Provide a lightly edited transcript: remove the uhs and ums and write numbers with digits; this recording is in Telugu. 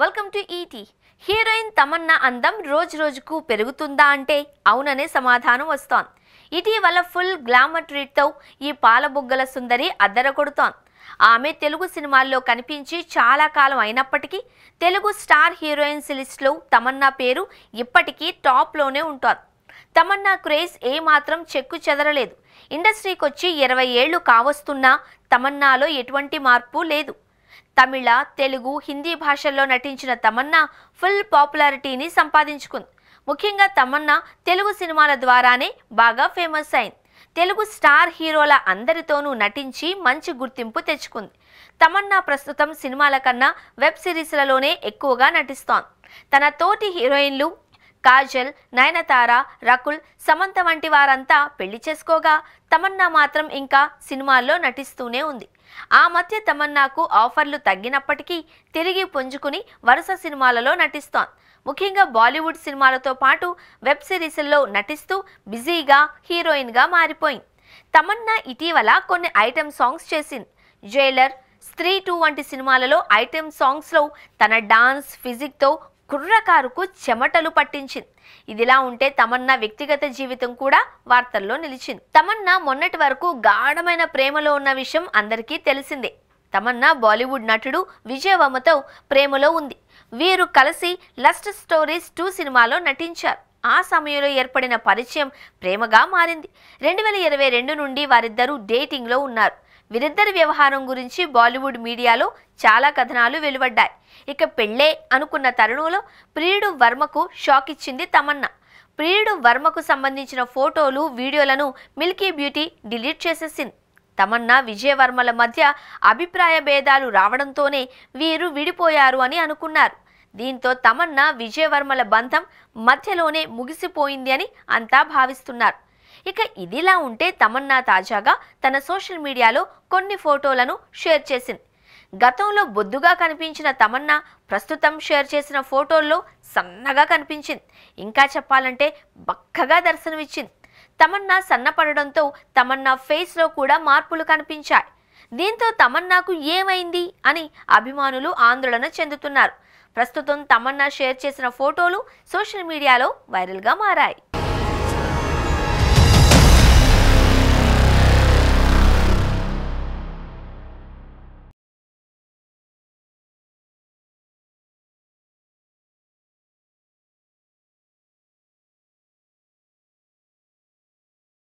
Welcome to ET. Heroine Tamannaah అందం రోజు రోజుకు పెరుగుతుందా అంటే అవుననే సమాధానం వస్తోంది. ఇటీవల ఫుల్ గ్లామర్ ట్రీట్తో ఈ పాలబుగ్గల సుందరి అద్దరకొడుతోంది. ఆమె తెలుగు సినిమాల్లో కనిపించి చాలా కాలం అయినప్పటికీ తెలుగు స్టార్ హీరోయిన్స్ లిస్టులో తమన్నా పేరు ఇప్పటికీ టాప్లోనే ఉంటోంది. తమన్నా క్రేజ్ ఏమాత్రం చెక్కు చెదరలేదు. ఇండస్ట్రీకి వచ్చి 20 ఏళ్లు కావస్తున్నా తమన్నాలో ఎటువంటి మార్పు లేదు. తమిళ, తెలుగు, హిందీ భాషల్లో నటించిన తమన్నా ఫుల్ పాపులారిటీని సంపాదించుకుంది. ముఖ్యంగా తమన్నా తెలుగు సినిమాల ద్వారానే బాగా ఫేమస్ అయింది. తెలుగు స్టార్ హీరోల అందరితోనూ నటించి మంచి గుర్తింపు తెచ్చుకుంది. తమన్నా ప్రస్తుతం సినిమాల కన్నా వెబ్ సిరీస్లలోనే ఎక్కువగా నటిస్తోంది. తన తోటి హీరోయిన్లు కాజల్, నయనతార, రకుల్, సమంత వంటి వారంతా పెళ్లి చేసుకోగా తమన్నా మాత్రం ఇంకా సినిమాల్లో నటిస్తూనే ఉంది. ఆ మధ్య తమన్నాకు ఆఫర్లు తగ్గినప్పటికీ తిరిగి పుంజుకుని వరుస సినిమాలలో నటిస్తోంది. ముఖ్యంగా బాలీవుడ్ సినిమాలతో పాటు వెబ్ సిరీస్ల్లో నటిస్తూ బిజీగా హీరోయిన్గా మారిపోయింది. తమన్నా ఇటీవల కొన్ని ఐటెం సాంగ్స్ చేసింది. జైలర్, స్త్రీ 2 వంటి సినిమాలలో ఐటెం సాంగ్స్లో తన డాన్స్ ఫిజిక్తో కుర్రకారుకు చెమటలు పట్టించింది. ఇదిలా ఉంటే తమన్నా వ్యక్తిగత జీవితం కూడా వార్తల్లో నిలిచింది. తమన్నా మొన్నటి వరకు గాఢమైన ప్రేమలో ఉన్న విషయం అందరికీ తెలిసిందే. తమన్నా బాలీవుడ్ నటుడు విజయ్ వర్మతో ప్రేమలో ఉంది. వీరు కలిసి లస్ట్ స్టోరీస్ 2 సినిమాలో నటించారు. ఆ సమయంలో ఏర్పడిన పరిచయం ప్రేమగా మారింది. 2022 నుండి వారిద్దరూ డేటింగ్లో ఉన్నారు. వీరిద్దరి వ్యవహారం గురించి బాలీవుడ్ మీడియాలో చాలా కథనాలు వెలువడ్డాయి. ఇక పెళ్ళే అనుకున్న తరుణంలో ప్రియుడు వర్మకు షాక్ ఇచ్చింది తమన్నా. ప్రియుడు వర్మకు సంబంధించిన ఫోటోలు, వీడియోలను మిల్కీ బ్యూటీ డిలీట్ చేసేసింది. తమన్నా, విజయ్ వర్మల మధ్య అభిప్రాయ భేదాలు రావడంతోనే వీరు విడిపోయారు అని అనుకున్నారు. దీంతో తమన్నా, విజయ్ వర్మల బంధం మధ్యలోనే ముగిసిపోయింది అని అంతా భావిస్తున్నారు. ఇక ఇదిలా ఉంటే తమన్నా తాజాగా తన సోషల్ మీడియాలో కొన్ని ఫోటోలను షేర్ చేసింది. గతంలో బొద్దుగా కనిపించిన తమన్నా ప్రస్తుతం షేర్ చేసిన ఫోటోల్లో సన్నగా కనిపించింది. ఇంకా చెప్పాలంటే బక్కగా దర్శనమిచ్చింది. తమన్నా సన్నపడడంతో తమన్నా ఫేస్లో కూడా మార్పులు కనిపించాయి. దీంతో తమన్నాకు ఏమైంది అని అభిమానులు ఆందోళన చెందుతున్నారు. ప్రస్తుతం తమన్నా షేర్ చేసిన ఫోటోలు సోషల్ మీడియాలో వైరల్గా మారాయి.